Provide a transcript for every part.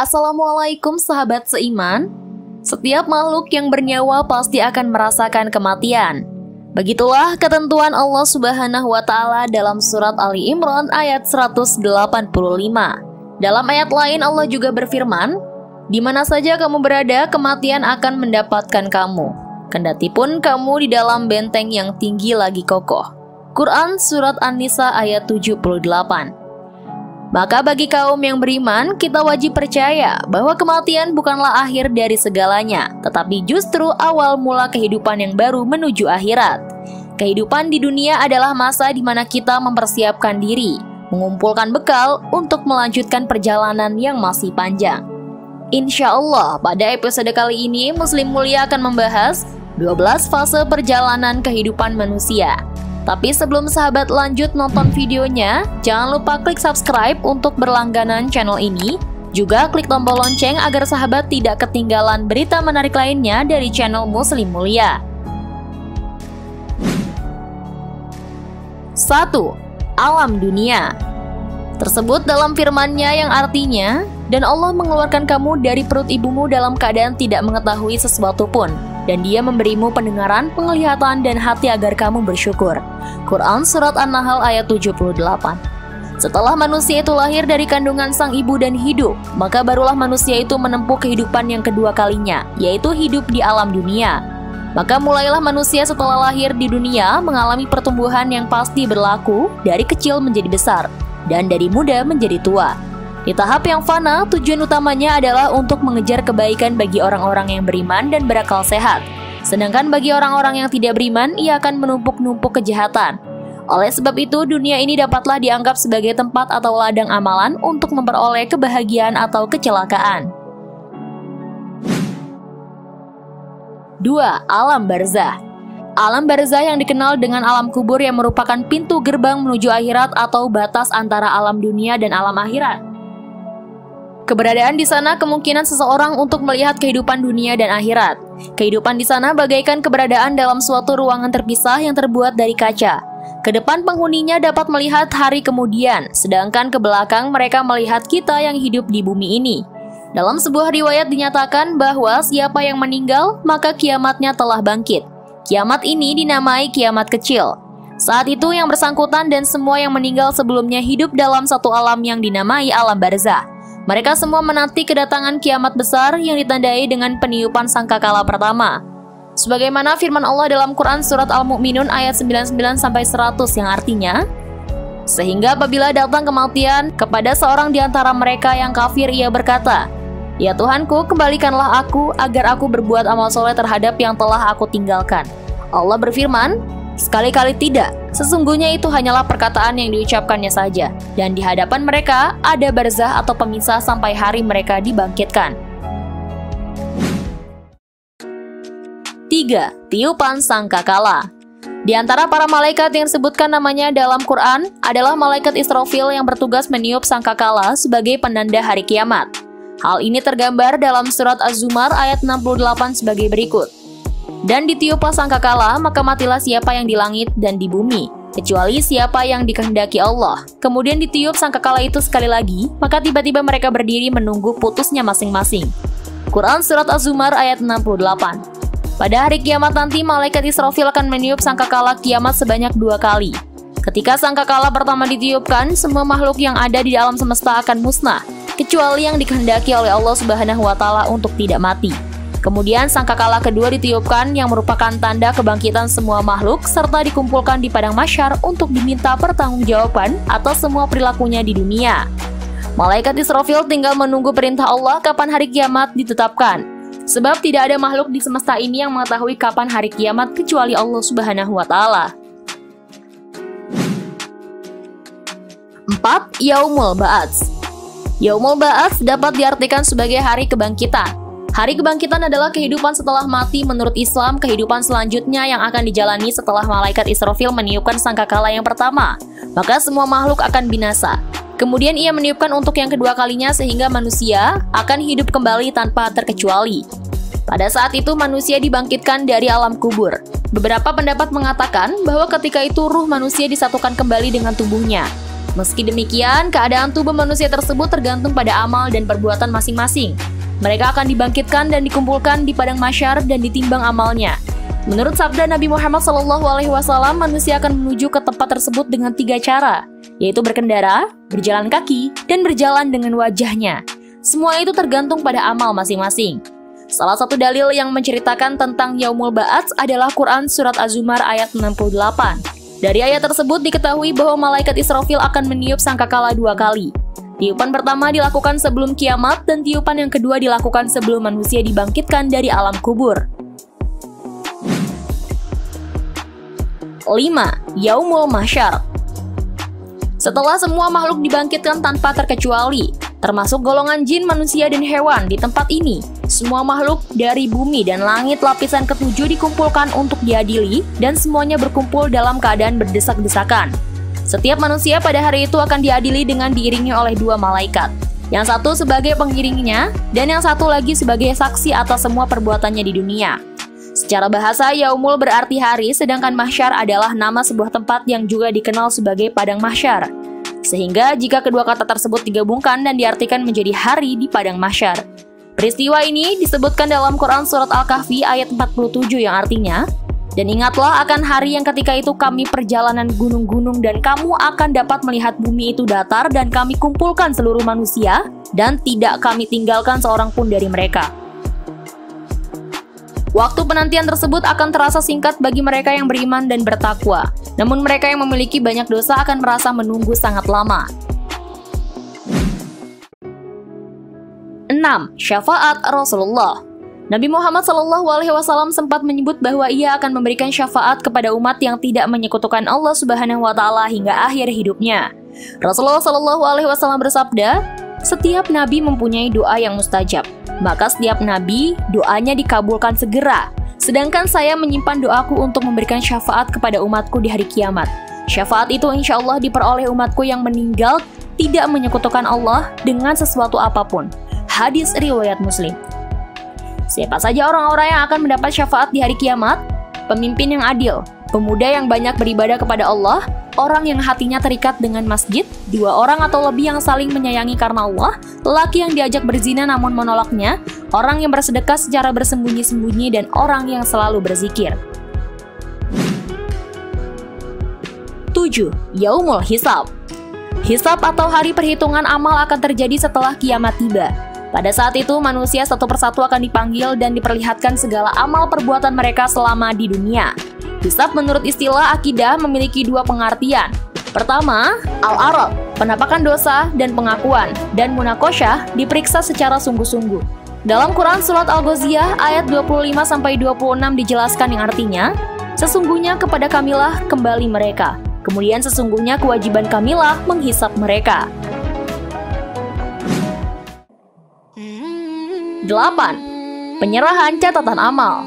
Assalamualaikum sahabat seiman. Setiap makhluk yang bernyawa pasti akan merasakan kematian. Begitulah ketentuan Allah Subhanahu wa Ta'ala dalam surat Ali Imran ayat 185. Dalam ayat lain Allah juga berfirman, "Di mana saja kamu berada, kematian akan mendapatkan kamu. Kendatipun kamu di dalam benteng yang tinggi lagi kokoh." Quran Surat An-Nisa ayat 78. Maka bagi kaum yang beriman, kita wajib percaya bahwa kematian bukanlah akhir dari segalanya, tetapi justru awal mula kehidupan yang baru menuju akhirat. Kehidupan di dunia adalah masa di mana kita mempersiapkan diri, mengumpulkan bekal untuk melanjutkan perjalanan yang masih panjang. Insya Allah, pada episode kali ini Muslim Mulia akan membahas 12 fase perjalanan kehidupan manusia. Tapi sebelum sahabat lanjut nonton videonya, jangan lupa klik subscribe untuk berlangganan channel ini. Juga klik tombol lonceng agar sahabat tidak ketinggalan berita menarik lainnya dari channel Muslim Mulia. 1. Alam dunia. Tersebut dalam firman-Nya yang artinya, "Dan Allah mengeluarkan kamu dari perut ibumu dalam keadaan tidak mengetahui sesuatu pun, dan Dia memberimu pendengaran, penglihatan, dan hati agar kamu bersyukur." Quran Surat An-Nahl ayat 78. Setelah manusia itu lahir dari kandungan sang ibu dan hidup, maka barulah manusia itu menempuh kehidupan yang kedua kalinya, yaitu hidup di alam dunia. Maka mulailah manusia setelah lahir di dunia mengalami pertumbuhan yang pasti berlaku dari kecil menjadi besar, dan dari muda menjadi tua. Di tahap yang fana, tujuan utamanya adalah untuk mengejar kebaikan bagi orang-orang yang beriman dan berakal sehat. Sedangkan bagi orang-orang yang tidak beriman, ia akan menumpuk-numpuk kejahatan. Oleh sebab itu, dunia ini dapatlah dianggap sebagai tempat atau ladang amalan untuk memperoleh kebahagiaan atau kecelakaan. 2. Alam barzah. Alam barzah yang dikenal dengan alam kubur yang merupakan pintu gerbang menuju akhirat atau batas antara alam dunia dan alam akhirat. Keberadaan di sana kemungkinan seseorang untuk melihat kehidupan dunia dan akhirat. Kehidupan di sana bagaikan keberadaan dalam suatu ruangan terpisah yang terbuat dari kaca. Ke depan penghuninya dapat melihat hari kemudian, sedangkan ke belakang mereka melihat kita yang hidup di bumi ini. Dalam sebuah riwayat dinyatakan bahwa siapa yang meninggal, maka kiamatnya telah bangkit. Kiamat ini dinamai kiamat kecil. Saat itu yang bersangkutan dan semua yang meninggal sebelumnya hidup dalam satu alam yang dinamai alam barzah. Mereka semua menanti kedatangan kiamat besar yang ditandai dengan peniupan sangkakala pertama. Sebagaimana firman Allah dalam Quran Surat Al-Mu'minun ayat 99-100 yang artinya, "Sehingga apabila datang kematian kepada seorang di antara mereka yang kafir, ia berkata, 'Ya Tuhanku, kembalikanlah aku agar aku berbuat amal soleh terhadap yang telah aku tinggalkan.' Allah berfirman, 'Sekali-kali tidak, sesungguhnya itu hanyalah perkataan yang diucapkannya saja, dan di hadapan mereka ada barzah atau pemisah sampai hari mereka dibangkitkan.' 3. Tiupan sangkakala. Di antara para malaikat yang disebutkan namanya dalam Quran adalah malaikat Israfil yang bertugas meniup sangkakala sebagai penanda hari kiamat. Hal ini tergambar dalam surat Az-Zumar ayat 68 sebagai berikut. "Dan ditiuplah sangkakala, maka matilah siapa yang di langit dan di bumi, kecuali siapa yang dikehendaki Allah. Kemudian ditiup sangkakala itu sekali lagi, maka tiba-tiba mereka berdiri menunggu putusnya masing-masing." Quran Surat Az-Zumar ayat 68. Pada hari kiamat nanti, malaikat Israfil akan meniup sangkakala kiamat sebanyak 2 kali. Ketika sangkakala pertama ditiupkan, semua makhluk yang ada di alam semesta akan musnah, kecuali yang dikehendaki oleh Allah Subhanahu wa Ta'ala untuk tidak mati. Kemudian sangkakala kedua ditiupkan yang merupakan tanda kebangkitan semua makhluk serta dikumpulkan di padang mahsyar untuk diminta pertanggungjawaban atas semua perilakunya di dunia. Malaikat Israfil tinggal menunggu perintah Allah kapan hari kiamat ditetapkan. Sebab tidak ada makhluk di semesta ini yang mengetahui kapan hari kiamat kecuali Allah Subhanahu wa Ta'ala. 4. Yaumul Ba'ats. Yaumul Ba'ats dapat diartikan sebagai hari kebangkitan. Hari kebangkitan adalah kehidupan setelah mati menurut Islam, kehidupan selanjutnya yang akan dijalani setelah malaikat Israfil meniupkan sangkakala yang pertama. Maka semua makhluk akan binasa. Kemudian ia meniupkan untuk yang kedua kalinya sehingga manusia akan hidup kembali tanpa terkecuali. Pada saat itu manusia dibangkitkan dari alam kubur. Beberapa pendapat mengatakan bahwa ketika itu ruh manusia disatukan kembali dengan tubuhnya. Meski demikian, keadaan tubuh manusia tersebut tergantung pada amal dan perbuatan masing-masing. Mereka akan dibangkitkan dan dikumpulkan di padang mahsyar dan ditimbang amalnya. Menurut sabda Nabi Muhammad SAW, manusia akan menuju ke tempat tersebut dengan 3 cara, yaitu berkendara, berjalan kaki, dan berjalan dengan wajahnya. Semua itu tergantung pada amal masing-masing. Salah satu dalil yang menceritakan tentang Yaumul Ba'ats adalah Quran Surat Az-Zumar ayat 68. Dari ayat tersebut diketahui bahwa malaikat Israfil akan meniup sangkakala 2 kali. Tiupan pertama dilakukan sebelum kiamat dan tiupan yang kedua dilakukan sebelum manusia dibangkitkan dari alam kubur. 5. Yaumul Mahsyar. Setelah semua makhluk dibangkitkan tanpa terkecuali, termasuk golongan jin, manusia, dan hewan di tempat ini, semua makhluk dari bumi dan langit lapisan ke-7 dikumpulkan untuk diadili dan semuanya berkumpul dalam keadaan berdesak-desakan. Setiap manusia pada hari itu akan diadili dengan diiringi oleh 2 malaikat. Yang satu sebagai pengiringnya dan yang satu lagi sebagai saksi atas semua perbuatannya di dunia. Secara bahasa, Yaumul berarti hari, sedangkan Mahsyar adalah nama sebuah tempat yang juga dikenal sebagai Padang Mahsyar. Sehingga jika kedua kata tersebut digabungkan dan diartikan menjadi hari di Padang Mahsyar. Peristiwa ini disebutkan dalam Quran Surat Al-Kahfi ayat 47 yang artinya, "Dan ingatlah akan hari yang ketika itu kami perjalanan gunung-gunung dan kamu akan dapat melihat bumi itu datar dan kami kumpulkan seluruh manusia dan tidak kami tinggalkan seorang pun dari mereka." Waktu penantian tersebut akan terasa singkat bagi mereka yang beriman dan bertakwa. Namun mereka yang memiliki banyak dosa akan merasa menunggu sangat lama. 6. Syafaat Rasulullah. Nabi Muhammad SAW sempat menyebut bahwa ia akan memberikan syafaat kepada umat yang tidak menyekutukan Allah Subhanahu wa Ta'ala hingga akhir hidupnya. Rasulullah SAW bersabda, "Setiap nabi mempunyai doa yang mustajab. Maka setiap nabi doanya dikabulkan segera. Sedangkan saya menyimpan doaku untuk memberikan syafaat kepada umatku di hari kiamat. Syafaat itu insya Allah diperoleh umatku yang meninggal tidak menyekutukan Allah dengan sesuatu apapun." Hadis riwayat Muslim. Siapa saja orang-orang yang akan mendapat syafaat di hari kiamat? Pemimpin yang adil, pemuda yang banyak beribadah kepada Allah, orang yang hatinya terikat dengan masjid, 2 orang atau lebih yang saling menyayangi karena Allah, lelaki yang diajak berzina namun menolaknya, orang yang bersedekah secara bersembunyi-sembunyi, dan orang yang selalu berzikir. 7. Yaumul Hisab. Hisab atau hari perhitungan amal akan terjadi setelah kiamat tiba. Pada saat itu, manusia satu persatu akan dipanggil dan diperlihatkan segala amal perbuatan mereka selama di dunia. Hisab menurut istilah akidah memiliki 2 pengertian. Pertama, al-arad, penampakan dosa dan pengakuan, dan munakosyah, diperiksa secara sungguh-sungguh. Dalam Quran Surat Al-Ghaziyah ayat 25-26 dijelaskan yang artinya, "Sesungguhnya kepada kamilah kembali mereka, kemudian sesungguhnya kewajiban kamilah menghisab mereka." 8. Penyerahan catatan amal.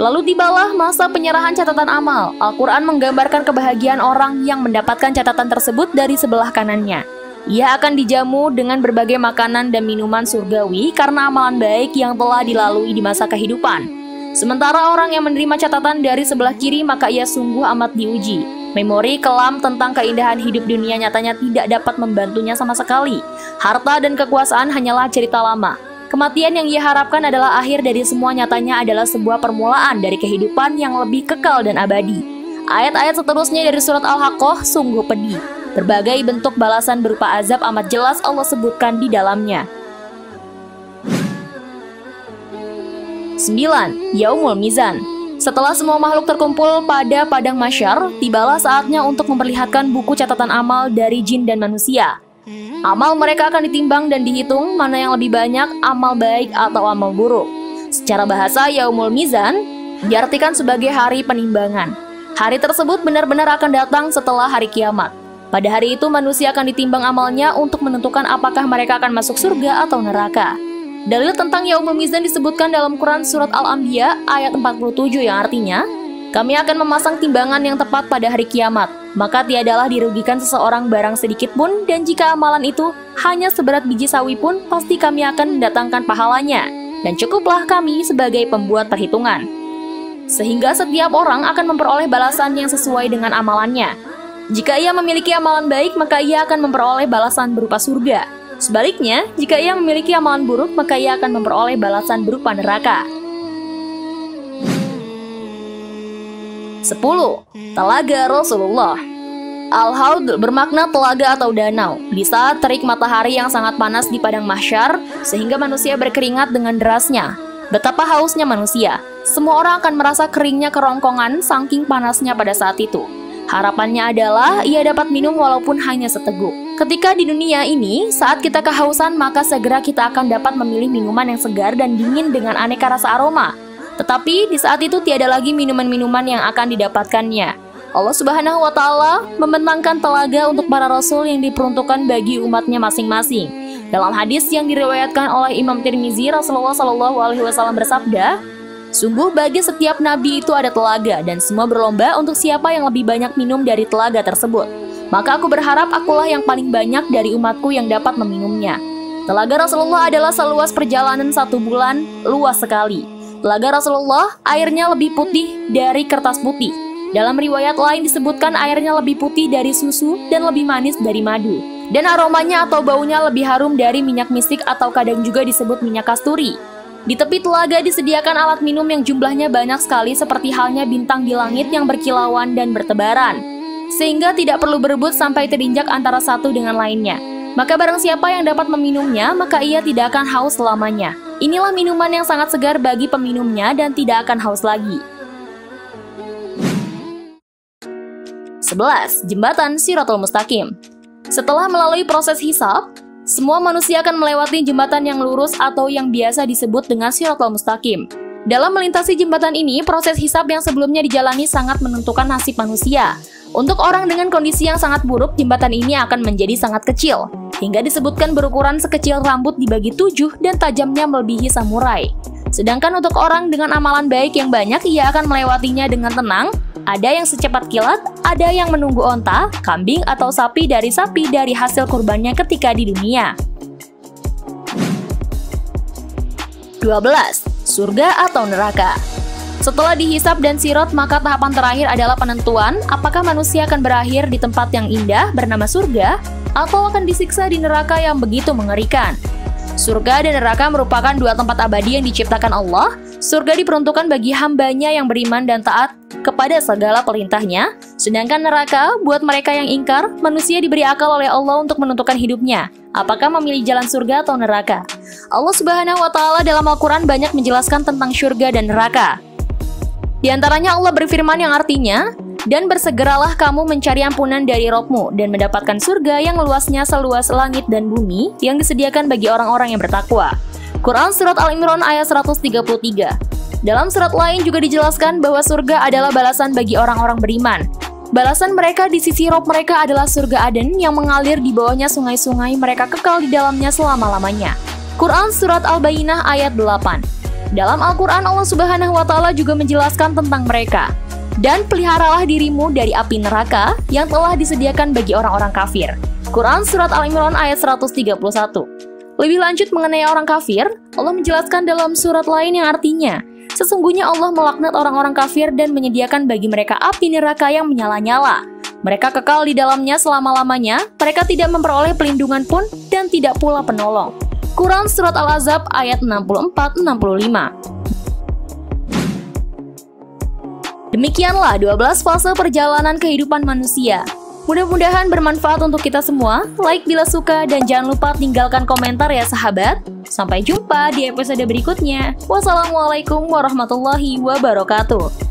Lalu tibalah masa penyerahan catatan amal. Al-Quran menggambarkan kebahagiaan orang yang mendapatkan catatan tersebut dari sebelah kanannya. Ia akan dijamu dengan berbagai makanan dan minuman surgawi karena amalan baik yang telah dilalui di masa kehidupan. Sementara orang yang menerima catatan dari sebelah kiri, maka ia sungguh amat diuji. Memori kelam tentang keindahan hidup dunia nyatanya tidak dapat membantunya sama sekali. Harta dan kekuasaan hanyalah cerita lama. Kematian yang ia harapkan adalah akhir dari semua, nyatanya adalah sebuah permulaan dari kehidupan yang lebih kekal dan abadi. Ayat-ayat seterusnya dari surat Al-Haqqah sungguh pedih. Berbagai bentuk balasan berupa azab amat jelas Allah sebutkan di dalamnya. 9. Yaumul Mizan. Setelah semua makhluk terkumpul pada padang mahsyar, tibalah saatnya untuk memperlihatkan buku catatan amal dari jin dan manusia. Amal mereka akan ditimbang dan dihitung mana yang lebih banyak, amal baik atau amal buruk. Secara bahasa, Yaumul Mizan diartikan sebagai hari penimbangan. Hari tersebut benar-benar akan datang setelah hari kiamat. Pada hari itu manusia akan ditimbang amalnya untuk menentukan apakah mereka akan masuk surga atau neraka. Dalil tentang Yaumul Mizan disebutkan dalam Quran Surat Al-Anbiya ayat 47 yang artinya, "Kami akan memasang timbangan yang tepat pada hari kiamat, maka tiadalah dirugikan seseorang barang sedikit pun, dan jika amalan itu hanya seberat biji sawi pun, pasti kami akan mendatangkan pahalanya, dan cukuplah kami sebagai pembuat perhitungan." Sehingga setiap orang akan memperoleh balasan yang sesuai dengan amalannya. Jika ia memiliki amalan baik, maka ia akan memperoleh balasan berupa surga. Sebaliknya, jika ia memiliki amalan buruk, maka ia akan memperoleh balasan berupa neraka. 10. Telaga Rasulullah. Al-Haud bermakna telaga atau danau. Di saat terik matahari yang sangat panas di padang mahsyar, sehingga manusia berkeringat dengan derasnya. Betapa hausnya manusia. Semua orang akan merasa keringnya kerongkongan saking panasnya pada saat itu. Harapannya adalah ia dapat minum walaupun hanya seteguk. Ketika di dunia ini, saat kita kehausan, maka segera kita akan dapat memilih minuman yang segar dan dingin dengan aneka rasa aroma. Tetapi di saat itu tiada lagi minuman-minuman yang akan didapatkannya. Allah Subhanahu wa Ta'ala membentangkan telaga untuk para rasul yang diperuntukkan bagi umatnya masing-masing. Dalam hadis yang diriwayatkan oleh Imam Tirmizi, Rasulullah SAW bersabda, "Sungguh bagi setiap nabi itu ada telaga, dan semua berlomba untuk siapa yang lebih banyak minum dari telaga tersebut. Maka aku berharap akulah yang paling banyak dari umatku yang dapat meminumnya." Telaga Rasulullah adalah seluas perjalanan 1 bulan, luas sekali. Telaga Rasulullah airnya lebih putih dari kertas putih. Dalam riwayat lain disebutkan airnya lebih putih dari susu dan lebih manis dari madu. Dan aromanya atau baunya lebih harum dari minyak misik atau kadang juga disebut minyak kasturi. Di tepi telaga disediakan alat minum yang jumlahnya banyak sekali seperti halnya bintang di langit yang berkilauan dan bertebaran. Sehingga tidak perlu berebut sampai terinjak antara satu dengan lainnya. Maka barang siapa yang dapat meminumnya, maka ia tidak akan haus selamanya. Inilah minuman yang sangat segar bagi peminumnya dan tidak akan haus lagi. 11. Jembatan Shirathul Mustaqim. Setelah melalui proses hisab, semua manusia akan melewati jembatan yang lurus atau yang biasa disebut dengan Shirathul Mustaqim. Dalam melintasi jembatan ini, proses hisab yang sebelumnya dijalani sangat menentukan nasib manusia. Untuk orang dengan kondisi yang sangat buruk, jembatan ini akan menjadi sangat kecil, hingga disebutkan berukuran sekecil rambut dibagi 7 dan tajamnya melebihi samurai. Sedangkan untuk orang dengan amalan baik yang banyak, ia akan melewatinya dengan tenang. Ada yang secepat kilat, ada yang menunggu onta, kambing atau sapi dari hasil kurbannya ketika di dunia. 12. Surga atau neraka. Setelah dihisab dan sirot, maka tahapan terakhir adalah penentuan apakah manusia akan berakhir di tempat yang indah bernama surga atau akan disiksa di neraka yang begitu mengerikan. Surga dan neraka merupakan 2 tempat abadi yang diciptakan Allah. Surga diperuntukkan bagi hambanya yang beriman dan taat kepada segala perintahnya, sedangkan neraka buat mereka yang ingkar. Manusia diberi akal oleh Allah untuk menentukan hidupnya, apakah memilih jalan surga atau neraka. Allah Subhanahu wa Ta'ala dalam Al-Quran banyak menjelaskan tentang surga dan neraka. Di antaranya Allah berfirman yang artinya, "Dan bersegeralah kamu mencari ampunan dari Rabb-mu dan mendapatkan surga yang luasnya seluas langit dan bumi yang disediakan bagi orang-orang yang bertakwa." Quran Surat Al-Imran ayat 133. Dalam surat lain juga dijelaskan bahwa surga adalah balasan bagi orang-orang beriman. Balasan mereka di sisi Rabb mereka adalah surga Aden yang mengalir di bawahnya sungai-sungai, mereka kekal di dalamnya selama-lamanya. Quran Surat Al-Bayyinah ayat 8. Dalam Al-Quran Allah Subhanahu wa Ta'ala juga menjelaskan tentang mereka. "Dan peliharalah dirimu dari api neraka yang telah disediakan bagi orang-orang kafir." Quran Surat Al-Imran ayat 131. Lebih lanjut mengenai orang kafir, Allah menjelaskan dalam surat lain yang artinya, "Sesungguhnya Allah melaknat orang-orang kafir dan menyediakan bagi mereka api neraka yang menyala-nyala. Mereka kekal di dalamnya selama-lamanya, mereka tidak memperoleh pelindungan pun dan tidak pula penolong." Quran Surat Al-Ahzab ayat 64-65. Demikianlah 12 fase perjalanan kehidupan manusia. Mudah-mudahan bermanfaat untuk kita semua. Like bila suka dan jangan lupa tinggalkan komentar ya sahabat. Sampai jumpa di episode berikutnya. Wassalamualaikum warahmatullahi wabarakatuh.